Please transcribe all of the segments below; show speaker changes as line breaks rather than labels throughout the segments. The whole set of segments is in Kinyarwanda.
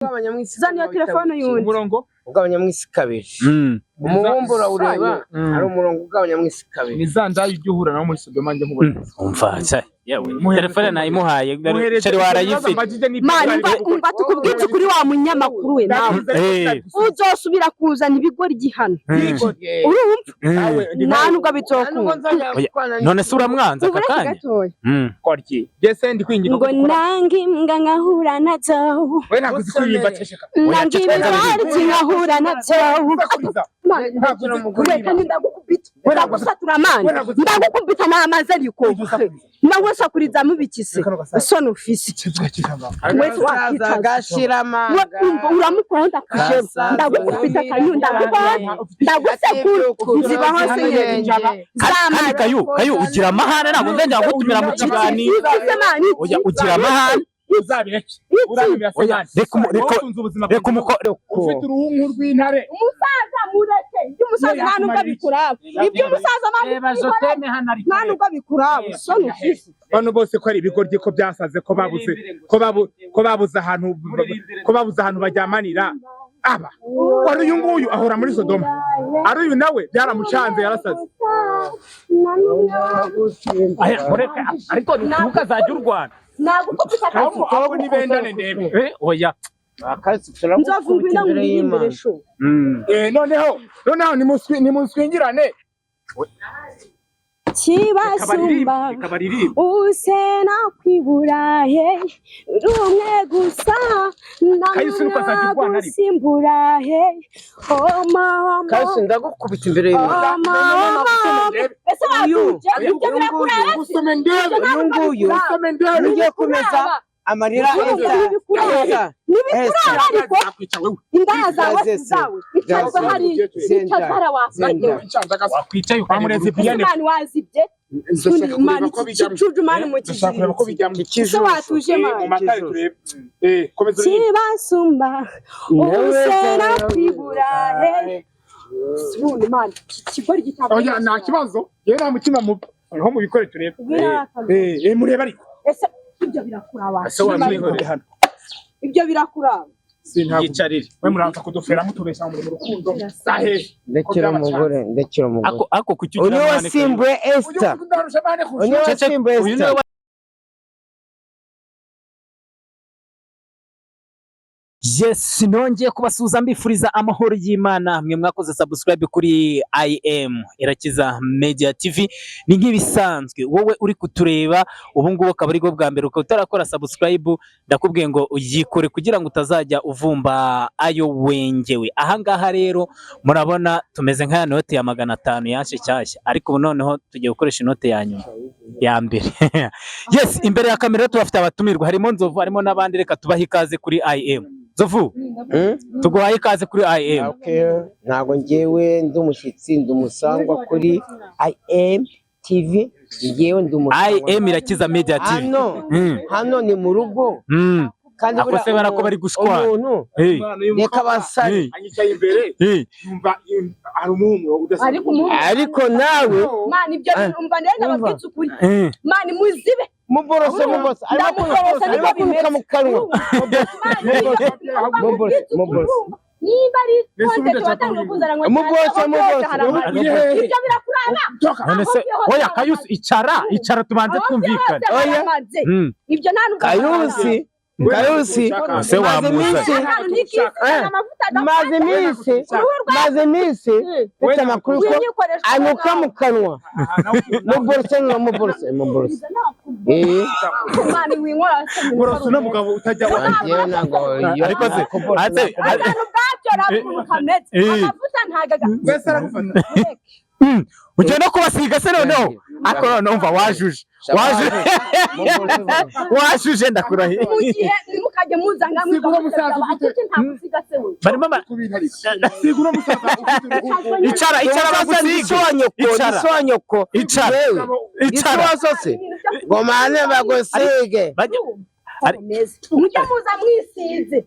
Zaniya telefone yundi
umurongo
ugabanya mwisi kabiri umubumbura ureba ari umurongo ugabanya mwisi kabiri
nizanda y'uhura nawo muri Sodoma nje nkubona
umva cya yewe telefone nayimuhaye cari warayifite
mani umva tukubwitse kuri wa munyamakuru we nawe uzosubira kuzana ibigori gihano urumva ntanubwo bizokunda
none sura mwanza akakanya
korki gese ndi kwingira
ngo nangi mbwa nkahura nazo
we naguzi kuririmba ceceka
nangi mbwa nkahura nazo ndagukubita ndagukubita n'amazi ariko nawe sakuriza mubikise soni ufise
wese wakitagashirama
uramukonda kushema ndagukubita kanyunda ndagusekura nziba hose njaba
kandi kayu ugira amahane ntabwo nzajya gutumira mu kigani oya ugira amahane
uzabireke uramira semani
reka umukoro
ufite uruhungu rw'intare
umusaza mureke umusaza hano ugabikuraba ibyo umusaza mani ugabikuraba soni ufise
bano bose ko ari ibigoryi ko byasaze ko babuze ahantu bajyamanira aba wari uyu nguyu ahora muri Sodoma ari uyu nawe byaramucanze yarasaze
ariko ntukazajya urwana
nagukubita
abo ni bendane ndebe
oya
nzavungwina imbere sho
noneho nimuswingirane
kibasumba usena kwiburahe rumwe gusa namuna gusimburahe oma
kasi ndagukubita imbere
ese wajuje ibyo birakureba
usome ndebe nguyu ngiye kumeza amarira esa
nibikura ariko indaya zawe icyazo hari icyatara wasajye
wakwicaye ukamureze piyane
mani wazibye mani kicuju mani mu kizo watuje mani
mu matari turebe komeza
kibasumba usena kwiburahe sibuni mani kigori gitabo
oya nta kibazo yera mutima mu aho mu bikore turebe mureba ariko
ese ibyo birakuraba
ase wamwihore hano
ibyo birakuraba
yicarire
we muranza kudufera mutubesha mu rukundo sahe
ndekera umugore
ako kucyugira
uyu wasimbuye Esther uyu wasimbuye Esther
Yes, nongeye kubasuhuza mbifuriza amahoro y'Imana mwe mwakoze subscribe kuri IM Irakiza Media TV ni nk'ibisanzwe wowe uri kutureba ubu ngubu akaba ari bwo bwa mbere uko utarakora subscribe ndakubwiye ngo uyikore kugira ngo utazajya uvumba ayo wengewe ahangaha rero murabona tumeze nka note ya 500 yanshe cyashya ariko ubu noneho tugiye gukoresha inote ya nyuma ya mbere yes imbere ya kamera tubafite abatumirwa harimo Nzovu harimo nabandi reka tubaha ikaze kuri IM Zovu tuguhaye ikaze kuri IM
ntago ngewe ndumushyitsi ndumusangwa kuri IM TV ngewe ndumusangwa
IM Irakiza Media TV
hano ni mu rugo
kandi akose barako bari gushwa
reka basari
anyicaye imbere yumva ari umuhumuro
ariko nawe
mani ibyo umva neza babwitse ukuri mani muzibe
muborose ariko kunuka mu kanwa muborose
niba ari konte watanga kuzana ngo
muborose
ibyo birakuraba
none se oya Kayusi icara tubanze twumvikana
oya ibyo nta
Kayusi
se wamuza
maze iminsi ufite amakuru ko anyuka mu kanwa muborose
mani winkora
muborose no mugabo utajya
wangiye nango
ariko se
ubwacyo rakukametse amavuta ntagaga
wese aragufata
ugenda no kubasiga se noneho ako noneho umva wajuje ndakurahiye
mu gihe nimukajye muzanga
sigura musaza ufite
ntagusiga se we
barimo
sigura musaza
icara bagusiga icara
sose gomane bagosige
mujye muza mwisize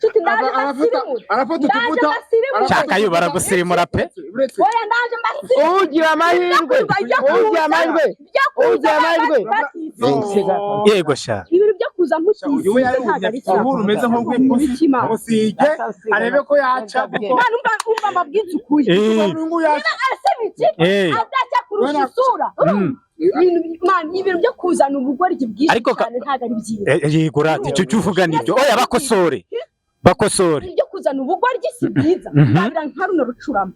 nshuti ndaje mbasirimura
arafata utuvuta
Shaka yo baragusirimura pe.
oya ndaje mbasirimura
ugira amahirwe
Yego sha.
ibintu byo kuza mutisi
uyu yarumye umeze nko kwipima musige arebe ko yaca kuko
umva amabwiriza ukuye
urungu yaca
asebiki adacha kurusha isura ibintu byo kuzana ubugoryi bwinshi cyane ntago ari byiza
Yego rati cyo uvuga nibyo oya bakosore
ibyo kuzana ubugoryi si byiza ntabira nka runo rucurama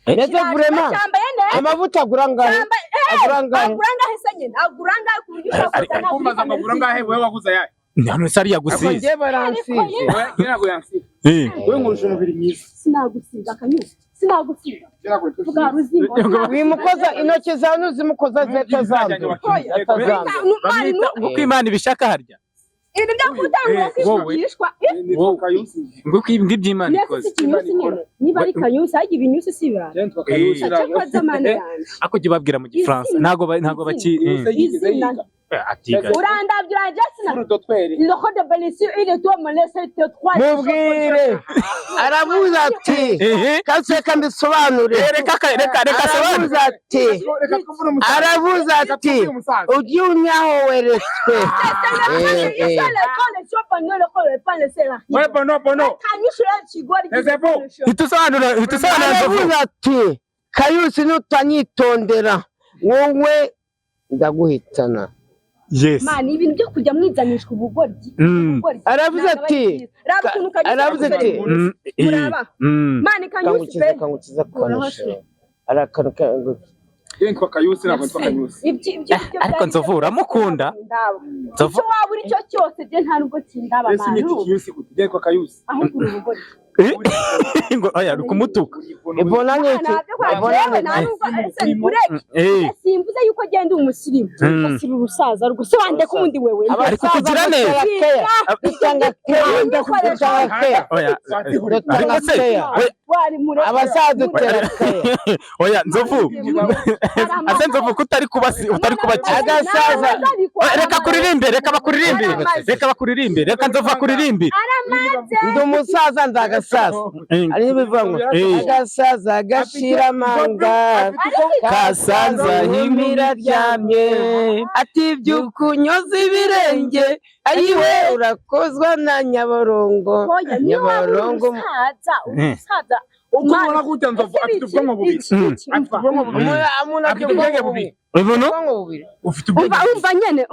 Neze vrema amavuta agurangahe
se nyine agurangahe ku buryo ushaka
kumbaza agurangahe wewe waguza yaye
none sari yagusize
ngiye baransize
kirago yansize wewe ngurusha umubiri mwiza
sinagusiga akanyuze sinagusiga vuga ruzimbo
wimukoza intoki zawe nuzimukoza zeta zawe
uko Imana ibishaka harya
ibintu byo kutangura kwishwa
nguko iby'Imana ikoze
niba ari kanyusi haje ibinyusi sibira cyakwa zamane yanjye
ako jye babwira mu gifaransa ntago baki
urandabye urajasina le code de Belicio il doit me laisser te 3
mubwire aravuze ati kase kandi sobanure
reka sobanure
aravuze ati ugiye unyaho weretswe aravuze ati Kayusi nutanyitondera wowe ndaguhitana
mani ibintu byo kujya mwizanishwa ubugoryi
aravuze ati
mani Kanyusi pe
kangukiza kwanisha arakanuka
Yentwa Kayusi nabo ntwa Kayusi
ariko nzovu uramukunda
nzovu waba uri cyo cyose je nta nubwo kindaba
manu ese nyiti Kayusi gute yentwa Kayusi
ahubwo ubugoryi
ngo oya rukumutuka
ibona nyiti
simvuze yuko agenda umusirimu asira urusaza rwose wande ko undi wewe
ariko kugira neza
oya
ariko se
abasaza utera
oya nzovu ase nzovu kutari kubasi utari kubakira
agasaza
reka kuririmbe reka nzovu akuririmbe
ndi umusaza ndagasaza ari bivango agasaza gashira manga kasanza himira ryamye ati byukunyoza ibirenge ayiwe urakozwa na Nyabarongo
umusaza
umwana gute nzovu afite ubwonko bubiri afite ubwonko bubiri ufite
umva nyene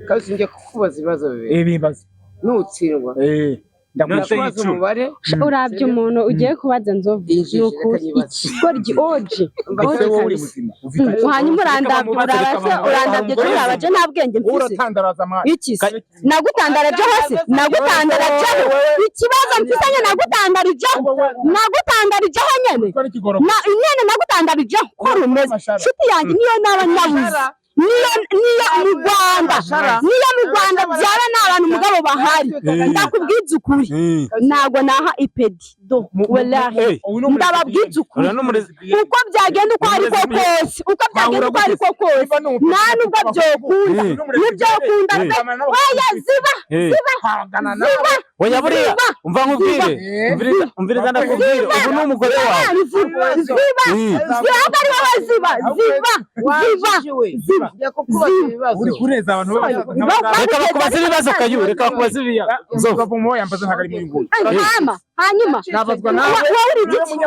Kasi ngiye kukubaza ibibazo bibiri
ibibazo
nutsindwa ndakubaza umubare
urabye umuntu ugiye kubaza nzovu nuko ikigoryi oje hanyuma urandabye turabaje nta bwenge mfise iki nagutandaraje hasi nagutandaraje ikibazo mfisanye nagutandarijeho nyene nagutandarijeho ko rumeze nshuti yanjye niyo naba nabuze niyo mu Rwanda byaba n'abantu mugabo bahari ndakubwiza ukuri ntago naha ipedi do wallahi ndababwiza ukuri uko byagenda uko ariko kose nta nubwo byokunda nibyokunda oya ziba oya buriya umva nkubwire umviriza ndakubwire ubu ni umugore wawe ziba
uri kureza abantu
reka bakubaza ibibazo Kayu reka bakubaza ibibazo
mu yambaza ntago ari mu nguni
hanyuma
nabazwa nawe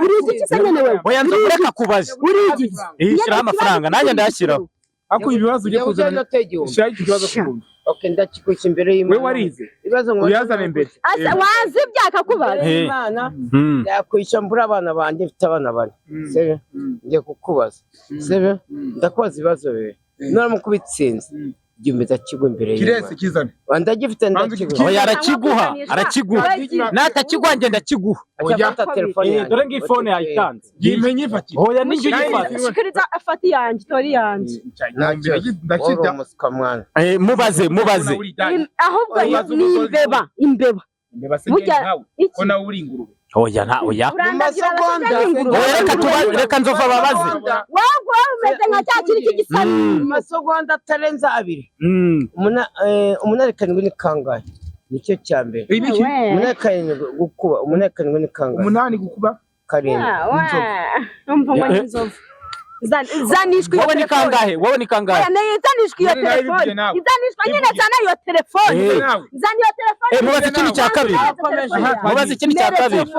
uri igiti se nyene wewe
oya nzureka kubaza
uri igiti
ishyiraho amafaranga nanjye ndayashyiraho
ako ibibazo ugiye kuzana shira ikibazo kumva
okay ndakikushya imbere y'Imana
we warize
ibibazo ngo
uyazana imbere
wazi byakakubaza
Imana yakwisha mbura abana banje mfite abana bane sebe ngiye kukubaza sebe ndakubaza ibibazo bibiri none kubitsinze gimeza kigwa imbere y'Imana
kirese kizana
ndagifite ndakiguha
oya arakiguha natakigwa nge ndakiguha
ajya telefone
dore ngifone yayitanze
yimenye ifati
oya ninjye uyifata
shikiriza afati yanjye tori yanjye
ndakida
muskamwana
mubaze
ahubwo ni imbeba
burya ko nawe uri ingurube
oya reka nzova babaze
wowe umeze nka cya kiri cy'igisani
masogonda atarenza abiri umunani karindwi ni kangahe nicyo cya mbere.
Ibiki?
Umunani gukuba, umunani ni kangahe?
8 gukuba
7.
Umva ngo inzovu. Zanishwe
wowe ni kangahe? Wowe ni kangahe?
Zanishwe iyo telefone. Zanishwe nyine zana iyo telefone. Zana iyo telefone.
Mubaze ikintu cya kabiri. Mubaze ikintu cya kabiri.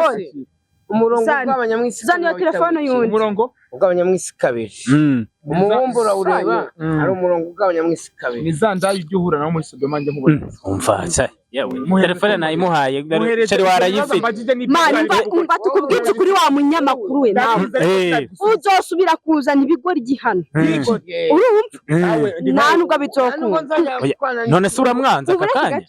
Umurongo ugabanya mu isi.
Zana iyo telefone yundi.
Umurongo
ugabanya mu isi kabiri. Umubumbura ureba ari umurongo ugabanya mu isi kabiri.
Ni zanda y'uhura nawo muri Sodoma njye nkubona.
Umva cya yewe telefone nayimuhaye cyari warayifite.
Mani umva tukubwitse kuri wa munyamakuru we nawe. Uzosubira kuzana ibigori gihano. Urumva? Ntanubwo bizokunda.
None se uramwanza akakanya?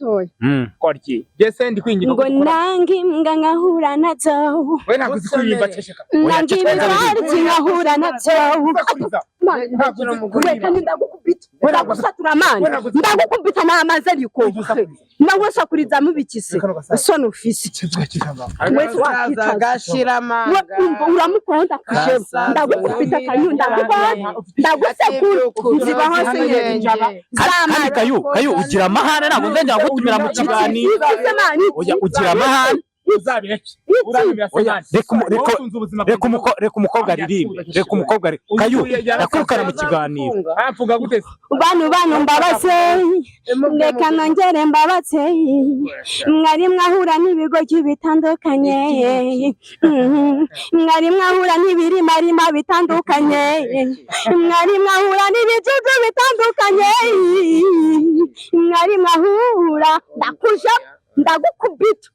Korki. Jese ndi kwingira
ngo nangi mbwa nkahura nazo.
We ntabwo uzikuririmba ceceka.
Nangi mbwa nkahura nazo. Weka ndagukubita. Ndagusatura mani. Ndagukubita n'amazi ariko. Ndagusakuriza mubikise. Sone ufise. Wese
wakicaza gashirama.
Uramukonda kushema. Ndagukubita kanyu ndagukubita. Ndagusekura. Nziba hose njaba.
Kayu ugira amahane ntabwo nzajya gutumira mu kiganiro. Oya ugira amahane. Reka umukobwa aririmbe. Reka umukobwa Kayu yakurukana mu kiganiro.
Amvuga gute?
Banu mbabaze. Reka nongere mbabaze. Mwari mwahura n'ibigo bitandukanye. Mwari mwahura n'ibirimarima bitandukanye. Mwari mwahura n'ibijuju bitandukanye. Mwari mwahura ndakusha ndagukubita.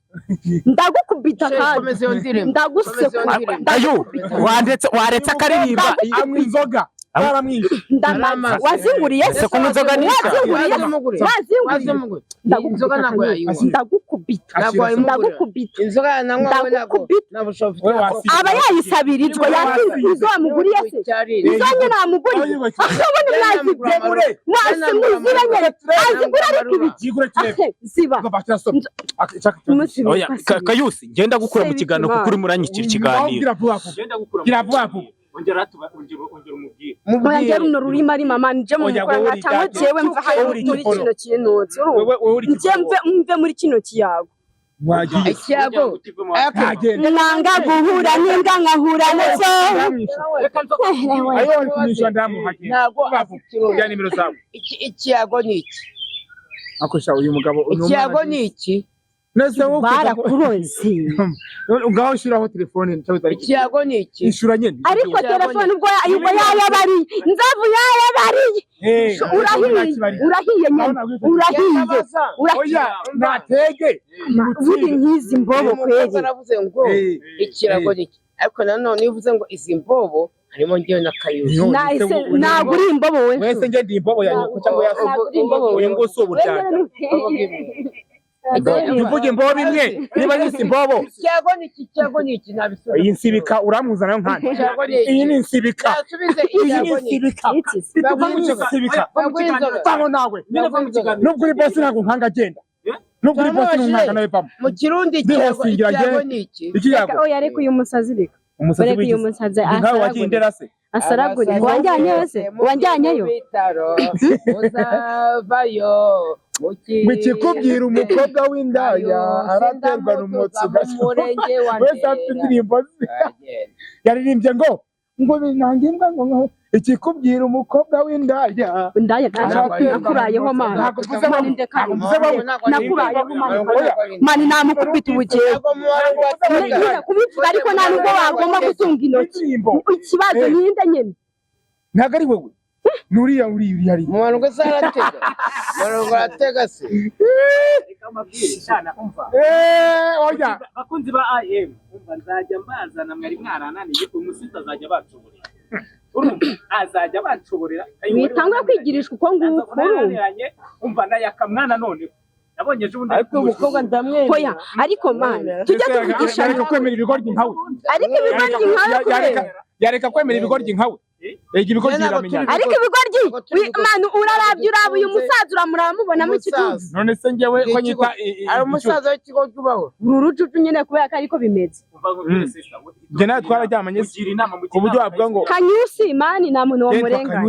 Ndagukubita kandi ndagusekura.
Kayu waretse akaririmba
amwe inzoga
ndamaza wazinguriye
se kunywa inzoga ni
wazinguriye
inzoga ntabwo yayinywa.
ndagukubita ndagukubita
inzoga nanywa nabushobozi
aba yayisabirijwe yakinze wamuguriye se izanye namuguriye akabona mwazigure mwasimuziranye azigura ariko ibiki ziba
oya Kayusi ngenda gukura mu kiganiro kuko uri muranyikira ikiganiro.
Gira vuba vuba.
Ongera umubwire.
Mubwire runo rurima ari mama nje mu mukora cyangwa jewe mva hano muri kino kintu. Mve muri kino kiyago.
Wagiye
ikiyago
nanga guhura n'inga nkahura nazo.
Ayo kumisha ndamu haki.
Ntabwo
ya nimero zawe.
Ikiyago ni iki?
Akosha uyu mugabo
ikiyago ni iki?
Nese wo
barakuroze.
Ngaho shiraho telefone cyabutari.
Ikiyago ni iki?
Ishura nyene.
Ariko telefone ubwo yayabari. Nzavu yayabari. Urahiye nyene. Urahiye.
Oya natege.
Buri nkizi mbobo kweli.
Naravuze ngo ikirago ni iki? Ariko nanone uvuze ngo izi mbobo harimo ngiye na Kayusi.
Ntabwo uri imbobo we.
Wese nge ndi imbobo ya nyoko cyangwa ya imbobo. Uyu ngo so buryana. Tuvuge imbobo imwe niba ni imbobo.
Ikiyago ni iki nabisura.
Iyi nsibika uramuzana nkana. Iyi ni insibika. Iyi ni insibika. Insibika. Tamo nawe. Nubwo uri boss ntabwo nkanga agenda. Nubwo uri boss nkanga nawe pamo.
Mu Kirundi ikiyago ni iki?
Ikiyago.
Oya reka uyu musazi reka.
Umusazi w'umusazi
asaragura. Asaragura. Wanjyanyeyo se? Wanjyanyeyo?
Uzavayo.
Wikikubwira umukobwa w'indaya araterwa n'umutsi
murenge wa
wese afite indirimbo yaririmbye ngo binangimbwa ngo ikikubwira umukobwa w'indaya
nakurayeho mana nakurayeho mani namukubita ubugenge kubivuga ariko nta nubwo wagomba gutunga intoki ikibazo ninde nyene
ntabwo ari wowe nuriya uri hari
umuntu ngo saratega umuntu aratega se
Shana umva.
Oya
Bakunzi ba IM umva nzajya mbazana mwari mwarananiye umusita azajya bacuburira. Urumva azajya bacuburira.
Bitangwa kwigirishwa uko nguko
umva nayakamwana none. Nabonye ejo bundi
ariko umukobwa ndamwemera.
Hoya ariko mana tujya tuvugisha
ariko kwemera ibigoryi nkawe.
Ariko ibigoryi nkawe
yareka kwemera ibigoryi nkawe. Ibigoryi biramenya.
Ariko ibigoryi manu urarabye uraba uyu musaza uramubona mu kiduzi.
None se ngewe ko nyita
ari umusaza w'ikigo cyubaho.
Urujuju nyene kubera ko ariko bimeze.
Je nawe twarajyamanye ku buryo wavuga ngo
Kanyusi mani nta muntu wo murenga.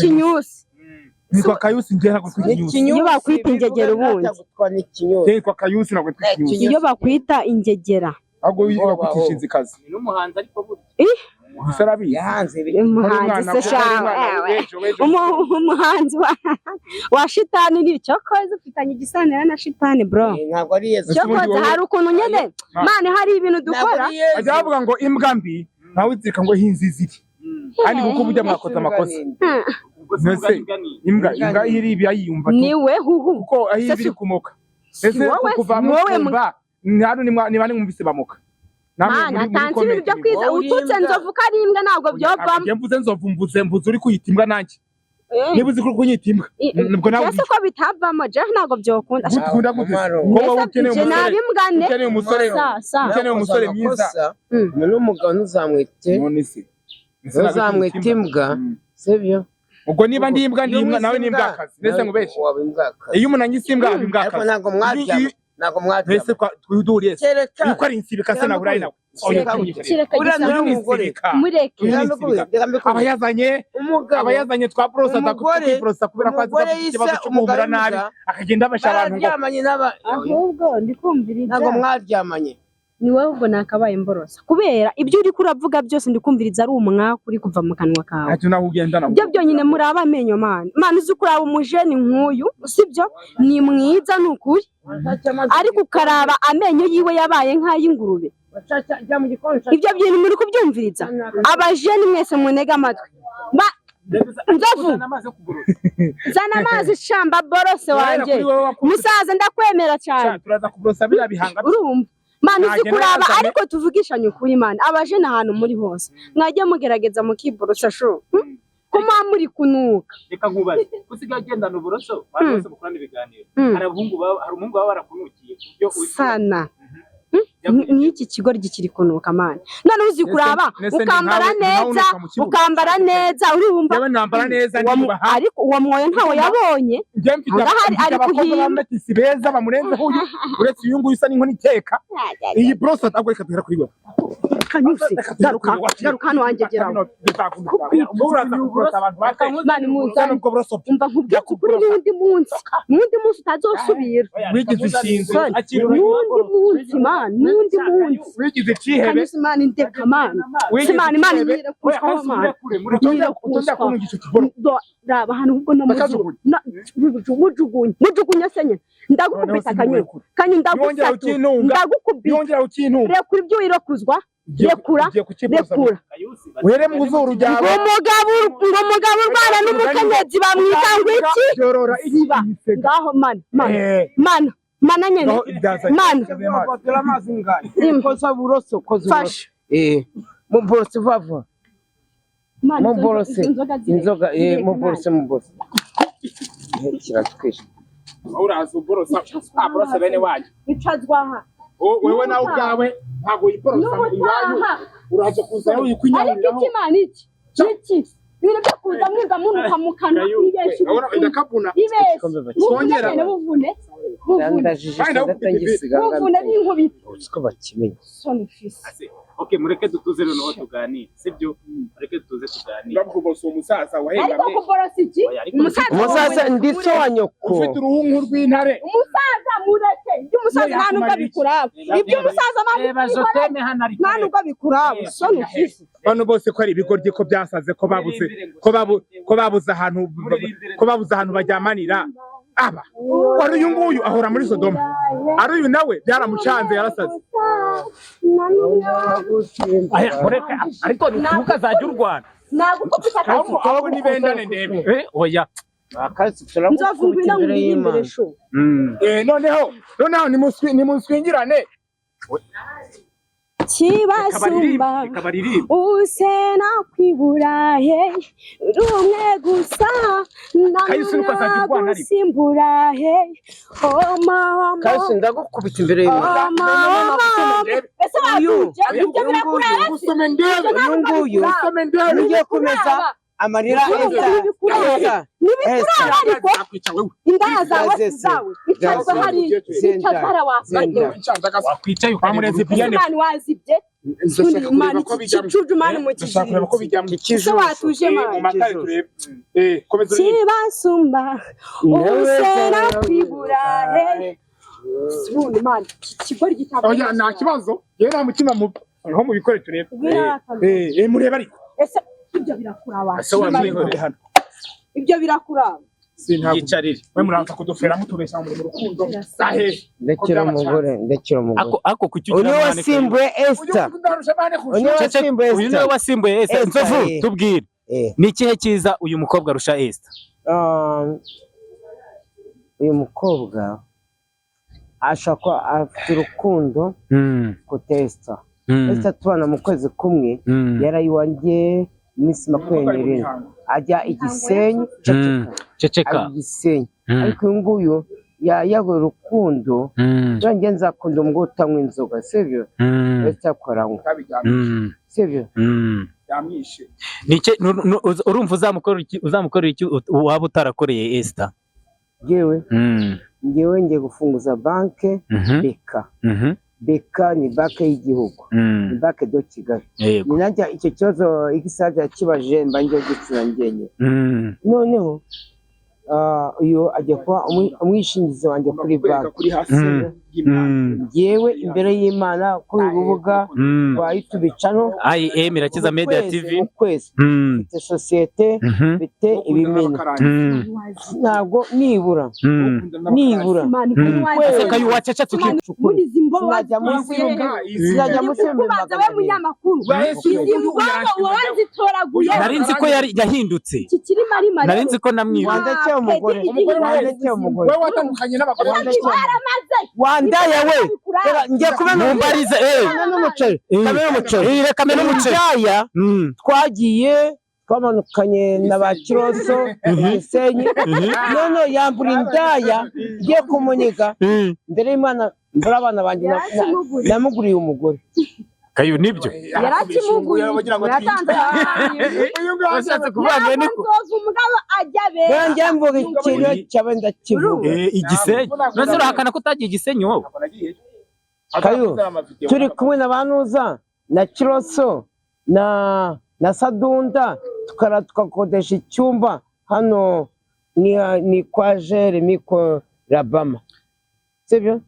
Kinyusi.
Nitwa Kayusi njye ntabwo twikinyusi.
Iyo bakwita ingegera ubundi.
Nitwa Kayusi ntabwo twikinyusi.
Iyo bakwita ingegera.
Ahubwo bakwishinze kazi.
Ni n'umuhanzi ariko burya.
Sarabi.
Yahanze
Umuhanzi se shawe. Umuhanzi wa shitani ni cyokoze ufitanye igisanira na shitani bro.
Ntabwo ari Yesu.
Cyokoze hari ukuntu nyene mane hari ibintu dukora.
Ajya bavuga ngo imbwa mbi ntawe uzirika ngo hinziziri. Kandi kuko bujya mwakoze amakosa. Nese imbwa iri ibi ayiyumva.
Niwe huhu.
Kuko aho ibiri kumoka. Ese kuva mu kumba ntano ni bane mwumvise bamoka.
Mana tanzi ibintu byo kwiza ututse nzovu kari imbwa ntabwo byovamo.
Ngiye mvuze nzovu mvuze uri kuyita imbwa nanjye. Niba uzi ko kunyita imbwa nibwo nawe.
Ese ko bitavamo je ntabwo byokunda.
Gukunda gute? Ko ukeneye umusore. Ukeneye umusore mwiza.
None umugabo ntuzamwite.
None se.
Ntuzamwite imbwa. Sibyo?
Ubwo niba ndi imbwa nawe ni imbwakazi. Nese ngubeshye. Iyo umuntu anyise imbwa aba imbwakazi.
Ariko ntabwo mwaryama. Ntabwo mwaryama.
Nese kwa twiduriye. Yuko ari insibika se naburayi nawe. Abayazanye twa prosa ndakuprosa kubera ko azi ikibazo cyo kumubura nabi akagenda abasha abantu ngo
ahubwo ndikumviriza
ntabwo mwaryamanye
ni wowe ubwo nakabaye mborosa kubera ibyo uri kuravuga byose ndikumviriza ari umwaka uri kuva mu kanwa kawe
ati naho ugenda nawe
byo byonyine muri abamenyo mana uzi kuraba umujeni nk'uyu sibyo ni mwiza n'ukuri ariko ukaraba amenyo yiwe yabaye nk'ay'ingurube ibyo bintu muri kubyumviriza abajeni mwese munega amatwi nzovu zana amazi shamba borose wanje musaza ndakwemera cyane
turaza kubrosa bira bihanga
urumva mana uzi kuraba ariko tuvugishanye ukuri mana abajeni ahantu muri hose mwajye mugerageza mukiborosa sho kuma muri kunuka
reka nkubaze usigaye agendana uburoso bose mukorana ibiganiro hari umuhungu baba barakunukiye kubyo
sana n'iki kigo gikiri kunuka mana none uzi kuraba ukambara neza urumva
yewe nambara neza
ariko uwo mwoyo ntawe yabonye
ari kuhimba beza bamurenze huyu uretse uyu nguyu usa n'inkoni iteka iyi brosa agweka duhera kuri we
Kanyusi garuka hano wanjye geraho mani muzana ubwo broso umva nkubye kuri n'undi munsi utazosubira
wigize ishinzo
n'undi munsi man n'undi munsi
wigize ikihebe
Kanyusi mani ndeka man simani mani nyira kushwa man nyira kushwa raba hano ubwo mujugunya senye ndagukubita kanyu ndagusatu ndagukubita rekura ibyo wirokuzwa rekura
uhere mu zuru ryawe
umugabo urwana n'umukenyezi bamwita ngo iki ziba ngaho mana nyene
koza buroso
fasha
mu borose vava mu borose inzoga mu borose kiratwisha
uraza uborosa aborosa bene wanyu
icazwaha
wewe nawe ubwawe ntago yiporosa iwanyu uraje kuza yikwinyarira
ariko iki mani iki ibintu byo kuza mwiga munuka mu kanwa ibeshi
ndakabuna
twongera buvune n'inkubiti
uko bakimenya
okay mureke dutuze noneho tuganire sibyo mureke dutuze tuganire
ndakubosa umusaza wahengamye
ariko kuborosa iki
umusaza nditso wa nyoko
ufite uruhungu rw'intare
umusaza mureke ibyo umusaza nta nubwo bikuraba ibyo umusaza nta nubwo bikuraba soni ufise
bano bose ko ari ibigoryi ko byasaze ko babuze ahantu bajyamanira aba wari uyu nguyu ahora muri Sodoma ari uyu nawe byaramucanze yarasaze
ariko ntukazajya urwana
ahubwo nibendane ndebe
oya
nzavungwira ngo imbere sho
noneho nimuswingirane
kibasumba usena kwiburahe rumwe gusa namusimburahe
Kayusi ndagukubita imbere y'Imana
ese wakuje ibyo birakurara
usome ndebe
uyu nguyu ugiye kumeza amarira eza
nibikurara ariko indaya zawe icyazo hari icyazara wafanye
wakwicaye
bamureze piyane
Chujumani mu kiziriki so watuje mani kibasumba usera kwibura Sibundi mani kigori gitabo
oya nta kibazo yera mutima mu aho mu bikore turebe mureba ariko
ese ibyo birakuraba
ese wamwihore hano
ibyo birakuraba
yicarire
we muraza kudufera mutubesha mu rukundo sahe
ndekera umugore
ako kucyugira
uyu wasimbuye Esther
uyu niwe wasimbuye Esther Nzovu tubwire ni ikihe cyiza uyu mukobwa arusha Esther
uyu mukobwa ashaka afite urukundo kutesta Esther tubana mu kwezi kumwe yarayiwangiye iminsi 20 ajya Igisenyi
ceceka
Igisenyi ariko uyu nguyu yayago urukundo nje nzakunda umugore utanywa inzoga sivyo Esther akoranywa sivyo
yamwishe
nike urumva uzamukorera iki waba utarakoreye Esther
ngewe ngiye gufunguza banke Beka ni banke y'igihugu ni banke do Kigali ni najya icyo kibazo igisaje kibaje mbangiye gicurangenge noneho uyu ajya kwa umwishingizi wanjye kuri banke
kuri hasi
ngewe imbere y'Imana kuri urubuga rwa YouTube channel
IM Irakiza Media TV
mfite societe mfite ibimena ntabwo nibura
seka yuwacaca
muri zimbo
najya munsi
kubaza we munyamakuru izimbo wanzitoraguye
nari nzi ko yahindutse
kikiri mari
nari nzi ko namwiba
wandekeye umugore
we watandukanye n'abagore
wandaya we ngiye kubona
mumbarize
kamera umuceri twagiye twamanukanye na ba Kiroso Gisenyi none yambura indaya ngiye kumuniga mbere y'Imana mbura abana banjye namuguriye umugore
kayo nibyo
yarakimuguye yatanze
washatse kuvuga niko
umugabo ajya be
njye mvuga ikintu cyabenda kivuga
Igisenyi none urahakana ko utagiye Igisenyi wowe
kayo turi kumwe na banuza na Kiroso na Sadunda tukakodesha icyumba hano ni kwa Jeremy ko Rabama sibyo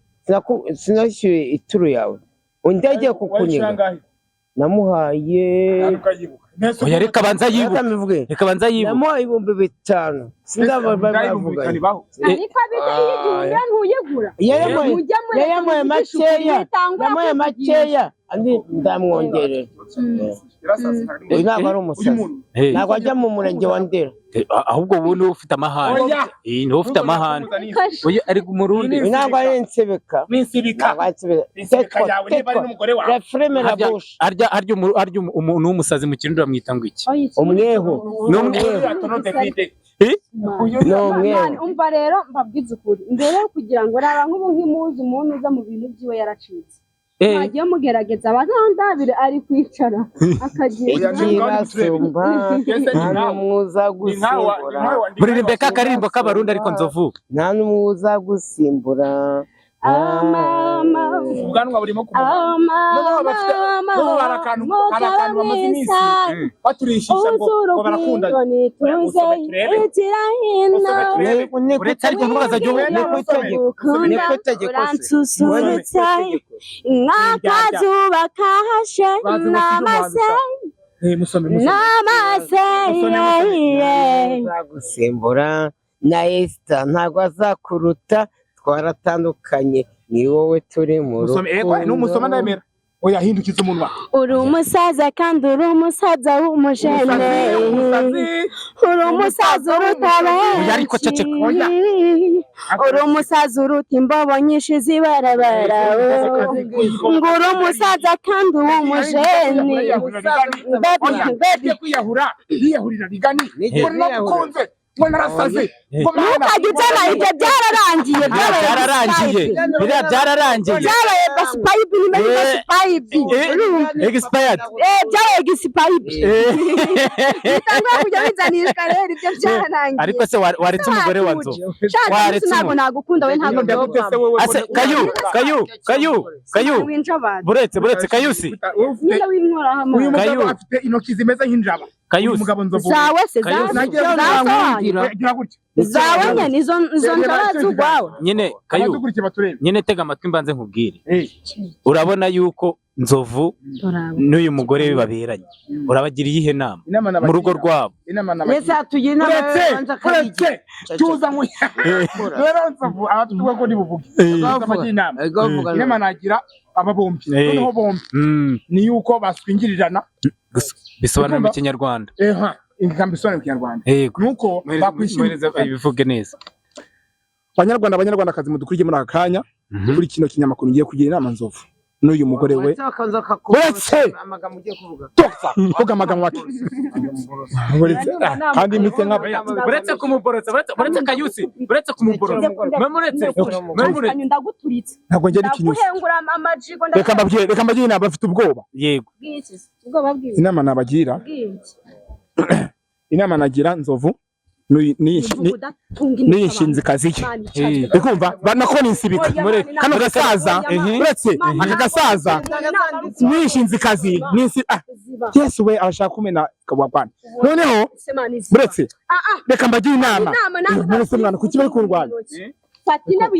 sinashyuye ituru yawe undi agiye kukuniga namuhaye
oya reka banza yibuka namuhaye
5,000 sindaba
ariko abidayigura ntuyigura
yayamuhaye makeya andi ndamwongerera uyu ntabwo ari umusazi ntabwo ajya mu murenge wa Ndera
ahubwo ubu niwe ufite amahane niwe ufite amahane oya ari umurundi
ntabwo ari insibika
arya umuntu w'umusazi mu kirundi bamwita ngo iki
umweho
umva rero mbabwize ukuri mbere yo kugira ngo raba nk'ubu nk'imuzi umuntu uza mu bintu byiwe yaracitse mwagiye mugerageza abantandabire ari kwicara akagira
ikibasumba nta n'umwuza gusimbura
muririmbe ka karirimbo k'abarundi ariko Nzovu
nta n'umwuza gusimbura
ubwanwa burimo kuba barakantu bamaze iminsi baturishisha ngo barakunda
uretse ariko ntubaza jyo
niko itegeko
nk'akazuba kahashe
gusimbura na Esther ntabwo azakuruta twaratandukanye ni wowe turi mu rukundo
n'umusoma ndemera oya hindukiza umunwa
uri umusaza kandi uri umusaza w'umujene uri umusaza urutabera
ariko ceceka
uri umusaza uruta imbobo nyinshi zibarabara ngo uri umusaza kandi w'umujene
kwiyahurira rigani nagukunze ngo narasaze
ntukagitana ibyo byararangiye byabaye expired nimero expired byabaye expired bitangwa kujya bizanishwa rero ibyo byararangiye
ariko se waretse umugore wa Nzovu
waretse ntabwo nagukunda we ntabwo byogwa
ase kayu buretse kayusi
nyine w'inkora hamwe
uyu mugabo afite intoki zimeze nk'injaba
kayusi
umugabo Nzovu
zawe se zawe nyene izo njara zugwawe
nyine kayu nyine tega amatwi mbanze nkubwire urabona yuko Nzovu n'uyu mugore we baberanye urabagiriye ihe nama mu rugo rwabo
Yese atuye inama
uretse tuza mu rero Nzovu abatuvuga ko nibuvuge inama nagira aba bombi noneho bombi ni yuko baswingirirana
bisobanura mu Kinyarwanda
ingambisobanura mu Kinyarwanda nuko
bakwishimiriza bivuge neza
abanyarwandakazi mudukuriye muri aka kanya kuri kino kinyamakuru ngiye kugira inama Nzovu n'uyu mugore we uretse
amagambo ugiye kuvuga
vuga amagambo make kandi mpite
uretse kumuborotsa uretse kayusi uretse kumuborotsa
memuretse ndaguturitse
ntabwo ngenda ikinyusi reka mbagire inama bafite ubwoba
yego
ubwoba bwiza
inama nabagira inama nagira Nzovu nishinze kazi ye bikumva banakona insibika kano gasaza uretse aka gasaza nishinze kazi Yesu we abashaka kumena kabwabana noneho uretse reka mbagira inama mwese mwana kuki bari kurwanya
Fatina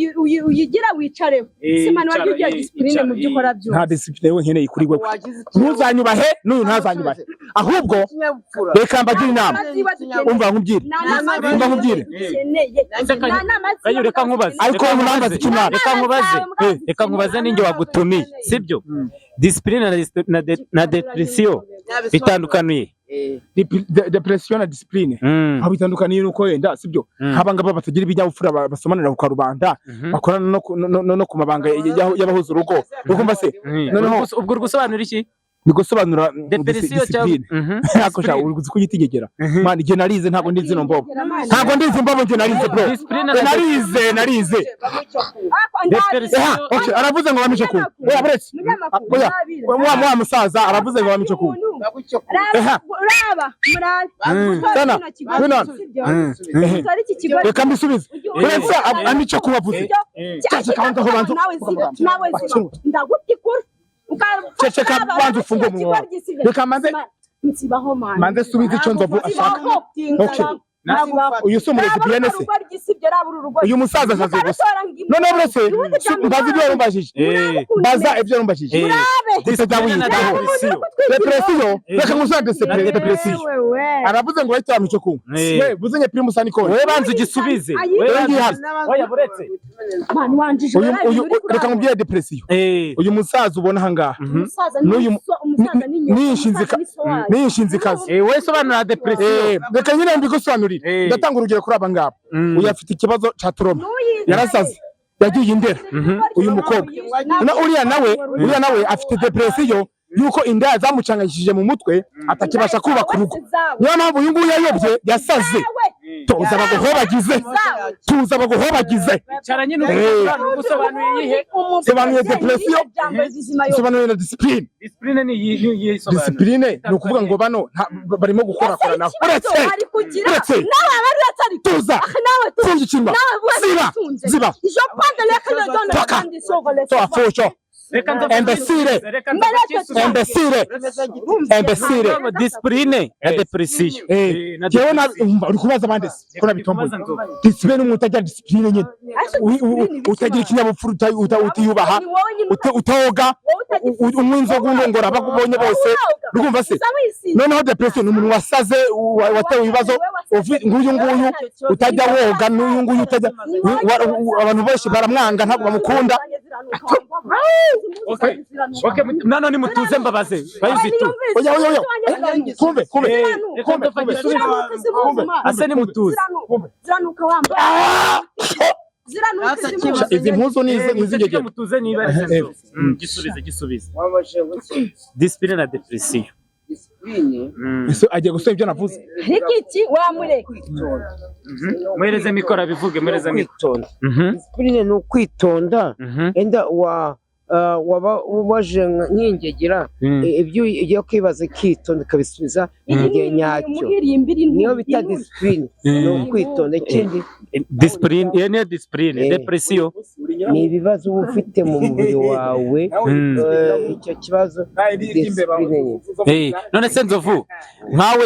uyigira wicareho simana wajye ugiye discipline mu byo ukora byo
nta discipline we nkeneye kuri we ntuzanyubahe n'uyu ntazanyubahe ahubwo reka mbagira inama umva nkubwire
reka nkubaze
ariko unambaza ikimana
reka nkubaze ninjye wagutumiye sibyo discipline na depression bitandukaniye
depression na discipline aho bitandukaniye nuko wenda sibyo nk'abangaba batagira ibinyabupfura basomanira ku karubanda bakorana no ku mabanga y'abahuza urugo ukumva se
noneho ubwo gusobanura iki
bigusobanura
discipline
akosha uzi ko yitigegera man igihe narize ntabwo ndizi no mbobo ngiye narize bro narize okay aravuze ngo bamice ku oya buretse oya wa musaza aravuze ngo bamice ku
uraba
reka mbisubize buretse amice ku bavuze cyane kandi aho bantu
nawe ndagutikura
Cheka bantu fungo mu reka manze subize icyo Nzovu ashaka okay uyu so muri DPN se uyu musaza azaze gusa none buretse mbazi ibyo rumbajije baza ibyo rumbajije dise dawitaho depression reka musande depression aravuze ngo bahita bamice ku we buzenye primus ani ko
we banze igisubize
we ngiye
oya buretse
man wanjije
uyu reka mubye depression uyu musaza ubona hangaha
n'uyu
nishinze kazi
we sobanura depression
reka nyine mbigusobanurira ndatanga urugero kuri aba ngaba uyu afite ikibazo ca trauma yarasaze yagiye indera uyu mukobwa uriya nawe afite depression yuko inda zamucanganyishije mu mutwe atakibasha kubaka urugo niyo mpamvu uyu nguyu yayobye yasaze tuza baguhobagize
cyaranye n'ugusobanuye
sobanuye depression sobanuye na discipline discipline ni ukuvuga ngo bano barimo gukorakoranaho uretse tuza fungikirwa ziba toka imbecile
discipline ya depression
jewe uri kubaza abandi ko nabitomboye discipline umuntu utagira discipline nyine utagira ikinyabupfura utiyubaha utoga unywa inzoga unongora abakubonye bose urumva se noneho depression ni umuntu wasaze watewe ibibazo nguyu utajya woga n'uyu nguyu utajya abantu bose baramwanga ntabwo bamukunda
Okay, nano ni mutuze mbabaze bayizitu
oya kumbe
ase ni mutuze
ziranuka wamba
izi mpuzo nizigege
mutuze niba gisubize discipline na depression
ese agiye gusubira ibyo navuze
iki wamureka
Mwereze mikoro abivuge mwereze mikoro.
Discipline ni ukwitonda enda waba waje nk'ingegera ibyo ugiye kwibaza ikitonda ukabisubiza igihe nyacyo niyo bita discipline ni ukwitonda. Ikindi
discipline niyo discipline depression
ni ibibazo uba ufite mu mubiri wawe icyo kibazo discipline.
None se Nzovu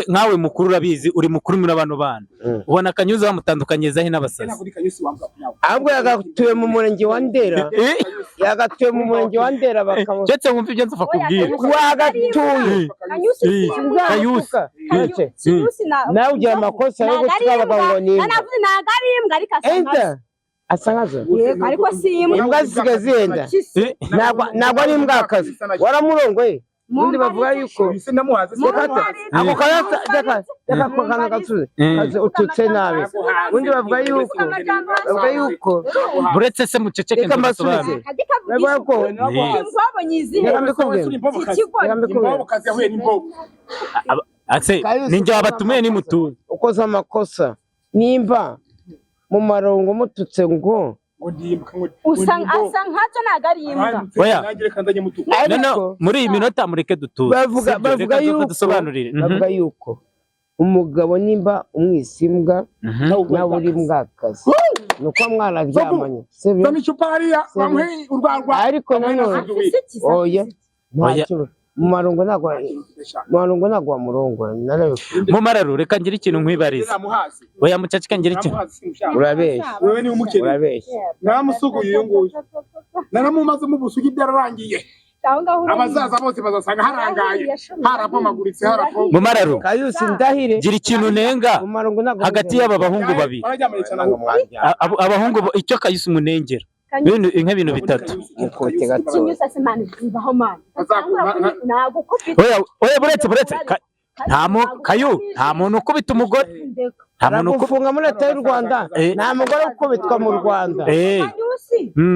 nkawe mukuru urabizi uri mukuru muri abantu bana ubona Kanyuza bamutandukanyeza he n'abasazi
ahubwo yagatuye mu murenge wa Ndera yagatuye mu murenge wa Ndera bakamuha
cetse wumva ibyo nzuva kubwira
wagatuye
Kanyusi
nawe ugira amakosa yo gutwara abagabo ni
navuze nagari imbwa ariko
asa nkazo
ariko si
imbwa zisigaye zihenda ntabwo ari imbwa akazi waramurongoye ubundi bavuga yuko ako kana gatuze ututse nabi ubundi bavuga yuko
buretse se muceceke
mbasubize bavuga ko
ninjye wabatumiye nimutuye
ukoze amakosa nimba mu marongo mututse ngo
asa nkacyo ntabwo ari imbwa
oya muri iyi minota mureke dutuze
bavuga yuko umugabo nimba umwisimbwa nawe uri mbwakazi nuko mwararyamanye ariko nanone oya ntacyo mu marongo ntabwo wamurongora
Mumararo reka ngira ikintu nkwibariza oya mucacika ngira ikintu
urabeshya
naramusuguye uyu nguyu naramumaze mu busugi byararangiye abazaza bose bazasanga harangaye harapomaguritse
Mumararo
Kayusi ndahire
gira ikintu nenga hagati y'aba bahungu babiri abahungu icyo Kayusi umunengera ibintu bitatu oya buretse nta muntu ukubita umugore
gufunga muri leta y'u Rwanda nta mugore ukubitwa mu Rwanda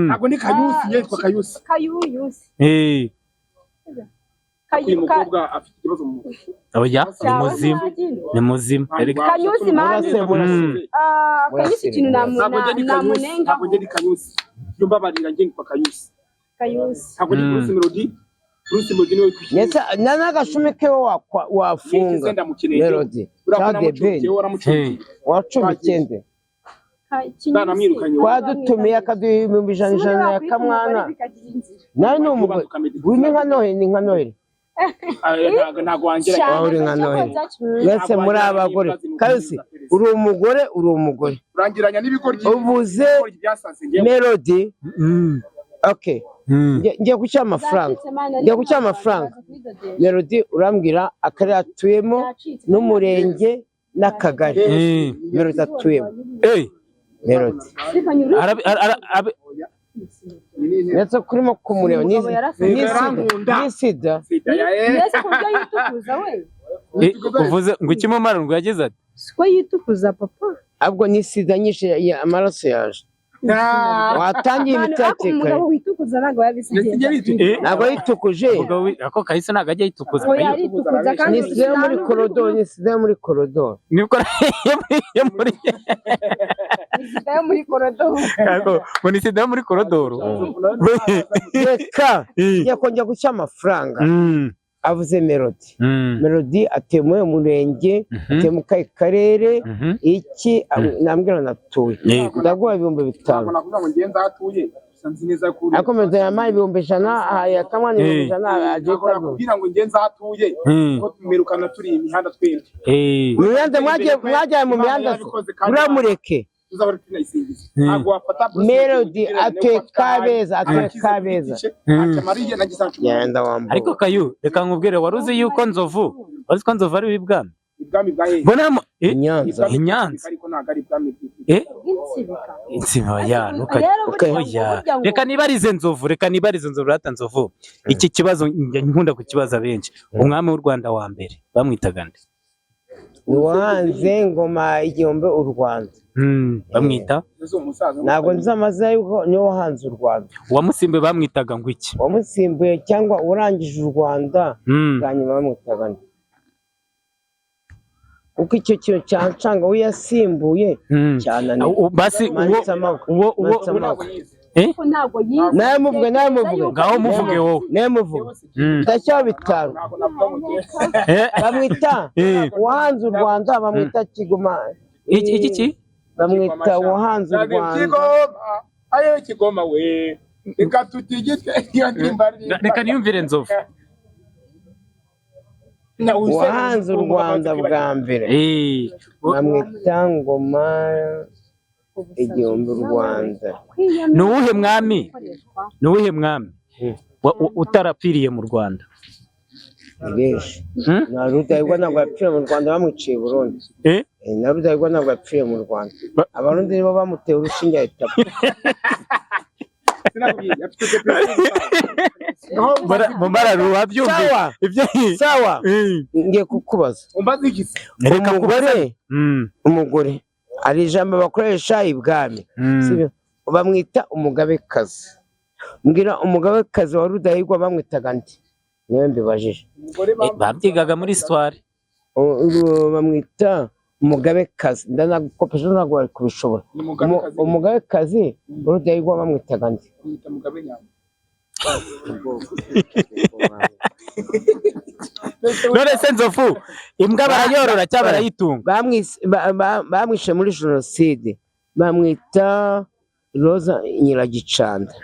ntabwo ni Kayusi yitwa Kayusi uyu mukobwa afite ikibazo mu mutwe
oya ni muzima
Kanyusi Kanyusi ikintu namunenga
ntabwo ndi Kanyusi yumva barira ngiye kwa Kayusi ntabwo ndi Bruce Melody niwe
kwishyura n'agashumi ke wafunga Melody wacumikende twadutumiye akaduha ibihumbi ijana ya kamwana nawe ni umugore ni nka Noheli
ntabwo wangira
uri nka Noheli mwese muri abagore Kayusi uri umugore
urangiranya n'ibigoryi
uvuze Melody okay ngiye gucya amafaranga Melody urambwira akarere atuyemo n'umurenge n'akagari Melody atuyemo Melody ndetse kurimo kumureba ni sida
uvuze ngo ikimumara ngo yagize ati
siko yitukuza papa
ahubwo ni sida nyinshi amaraso yaje watangiye imiti yatekanye ntabwo yitukuje
ako Kahise ntabwo ajya yitukuza
ni sida yo muri korodoro
nibwo ni sida yo muri korodoro
reka njya kongera guca amafaranga avuze Melody atuye muri uyu murenge atuye mu kahe karere iki nambwira natuye ndaguha ibihumbi 5 akomeza yampaye ibihumbi 100 yakamwana ibihumbi 100 agiye
kugira ngo ngenza hatuye ko tumerukana turi imihanda twembi
imihanda mwagiye mu mihanda uramureke Melody atuye Kabeza
ariko Kayu reka nkubwire wari uzi yuko Nzovu ari w'ibwami bonamo Inyanza insima ya nuka reka nibarize Nzovu rata Nzovu iki kibazo nkunda kukibaza benshi umwami w'u Rwanda wa mbere bamwitaga nde
uwanze ngoma igihombe u Rwanda
bamwita
ntabwo nzi amazina yuko niwe wahanze u Rwanda
uwamusimbuye bamwitaga ngo iki
wamusimbuye cyangwa urangije u Rwanda bwa nyuma bamwitaga nde uko icyo kintu cyancanga we yasimbuye cyane
basi uwo
ntabwo yize
naye muvuge
ngaho muvuge wowe
naye muvuge ndacyo bitaro bamwita uwahanze u Rwanda bamwita Kigoma
iki
bamwita uwahanze u Rwanda
ayo Kigoma we reka tutigitwe iyo ndimbari
reka niyumvire Nzovu
uwahanze u Rwanda bwa mbere bamwita Ngoma igihumbi u Rwanda
nuwuhe mwami utarapfiriye mu Rwanda
Ibeshi na Rudahigwa ntabwo yapfiriye mu Rwanda bamwiciye Burundi na Rudahigwa ntabwo yapfiriye mu Rwanda abarundi nibo bamuteye urushinge ahita sawa ngiye kukubaza umugore ari ijambo bakoresha ibwami bamwita umugabekazi mbwira umugabekazi wa Rudahigwa bamwitaga nti niwe mbibajije
babyigaga muri histoire
bamwita umugabekazi ndanagukopesha ntabwo bari kubishobora umugabekazi wa Rudahigwa bamwitaga nti
none se Nzovu imbwa barayorora cyangwa barayitunga
bamwishe muri jenoside bamwita Roza Nyiragicanda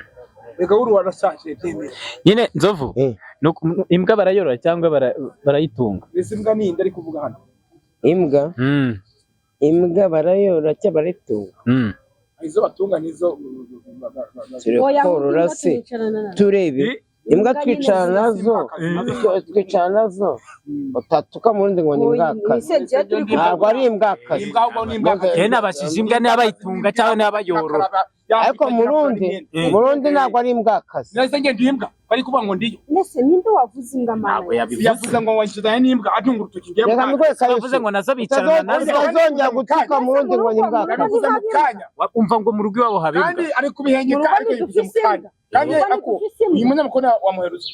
nyine Nzovu imbwa barayorora cyangwa barayitunga
imbwa ni indi ari kuvuga hano
imbwa barayorora cyangwa barayitunga
izo batunga nizo
turakorora se turebe imbwa twicara nazo utatuka murundi ngo ni imbwakazi ntabwo ari imbwakazi
nabashije imbwa niba bayitunga cyangwa niba bayorora
ariko murundi ntabwo ari imbwakazi
nese ngende imbwa bari kuvuga ngo ndiyo
nese ninde wavuze imbwa mana
yavuze ngo wanshizanye n'imbwa atunga urutoki ngiye
bavuze ngo nazo bicarana nazo
bazongera gutuka murundi ngo ni imbwakazi
umva ngo mu rugo iwabo habe
kandi ari kubihengeka ariko yivuze mu kanya kandi ako uyu munyamakuru wamuheruza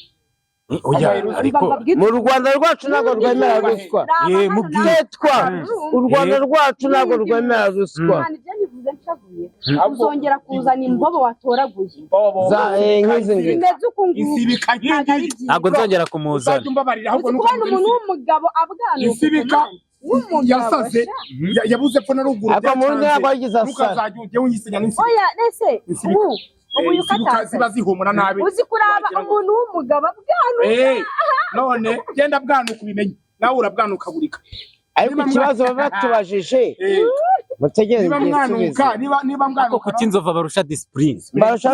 ariko
mu Rwanda rwacu ntabwo rwemera ruswa u Rwanda rwacu ntabwo rwemera ruswa
uzongera kuzana imbobo watoraguye
nk'izi ngizi
ntabwo nzongera kumuzana
kubona umuntu w'umugabo abwanuka
yasaze yabuze ko na ruguru
ariko murundi ntabwo yagize asara
ukazajya unyisinya n'insi
oya nese ubu
ziba zihumura nabi
uzi kuraba umuntu w'umugabo abwanuka
none genda bwanuka ubimenye nawe urabwanuka burika
ariko ikibazo baba batubajije mutegereze igisubizo
niba
ariko kuki Inzovu barusha discipline
barusha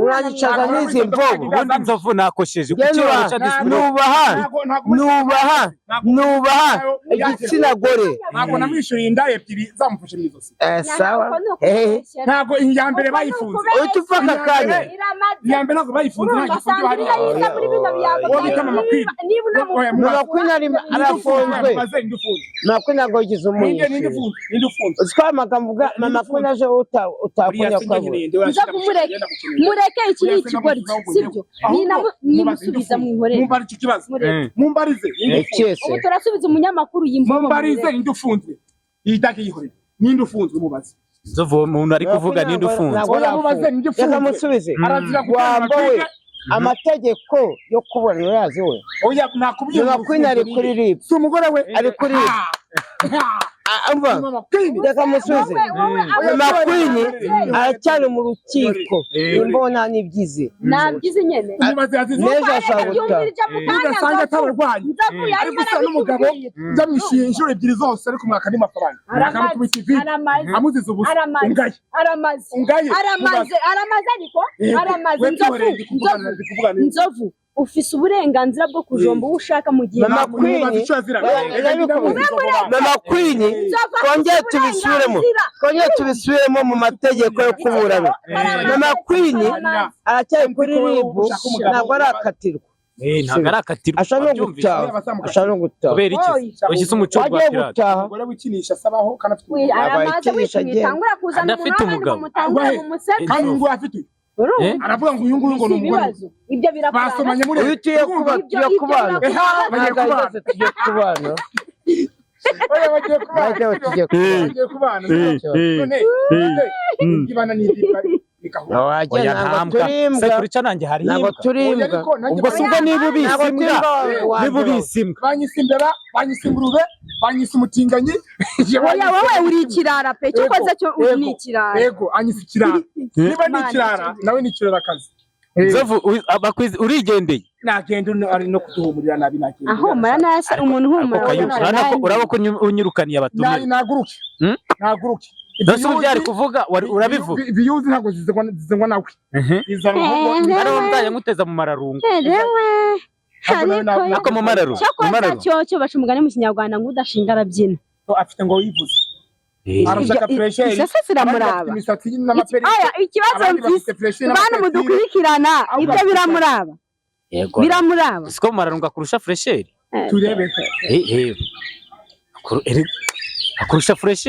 uranyicaza n'izi mvubu
ubundi Inzovu nakosheje kuki barusha discipline
nubaha igitsina gore
ntabwo namwishyuriye inda ebyiri zamufashe mu izosi
sawa
ntabwo iya mbere bayifunze
uhita upfa aka kanya
iya mbere ntabwo bayifunze nta gifunzo hari uwo bita mama kwini
mama kwini arafunzwe mama kwini ntabwo yigize umwishyuri uziko amagambo uvuga mama kwini aje utakunya kwabura
mureke iki ni ikigori sibyo nimusubiza mwihorere
mumbarize ikibazo mumbarize
ubu turasubiza umunyamakuru yimvugo
mumbarize indi ufunzwe yitake yihorere ninde ufunzwe mubaze
Nzovu umuntu ari kuvuga ninde ufunzwe
reka musubize wambawe amategeko yo kubona urazi we
oya nakubwiye
mama kwini ari kuri rib
si umugore we
ari kuri rib reka musubize mama kwini aracyari mu rukiko imbona n'ibyize
nabyize nyene
neza ashaka gutaha
udasanga atabarwayi ariko usa n'umugabo byamwishyuye inshuro ebyiri zose ariko umwaka ni mafaranga akamukubita ivi amuziza ubusa
aramaze ariko Nzovu ufise uburenganzira bwo kujomba uwo ushaka mu gihe
mama kwini twongeye tubisubiremo mu mategeko yo kuburana mama kwini aracyari kuri ribu ntabwo arakatirwa
ntabwo arakatirwa
ashaka no gutaha
kubera iki washyize umuco wa pirate
umugore wikinisha asabaho kandi
afite umugabo
kandi ngo afite aravuga ngo uyu nguyu ngo ni umugore
ibyo birakurana
basomanye muri
uyu tugiye kubana
oya bagiye kubana none ibana n'ibika
oya ntambwa sekurica nanjye hari imbwa ubwo subwo niba ubisimbwa
banyise imbeba banyise ingurube banyise umutinganyi
oya wowe uri ikirara pe cyo koze cyo uri ikirara
yego anyise ikirara niba ni ikirara nawe ni ikirara kazi
Zovu abakwizi urigendeye
nagenda ari no kuduhumurira nabi nagenda
aho mara nasa umuntu humura
urabako unyirukaniye abatumire
naguruke
Dose ubyari kuvuga urabivuga
biyuzi ntago zizengwa nawe izana ahubwo
ari wambaye nkuteza mu mararungu
ariko
mu mararungu
cyo baca umugani mu kinyarwanda ngo udashinga arabyina
afite ngo yivuze arashaka pressure
sasa siramuraba
imisatsi n'amaperi
aya ikibazo mfise bana mudukurikirana ibyo biramuraba biramuraba
siko mararungu akurusha fresheri
turebe
akurusha fresh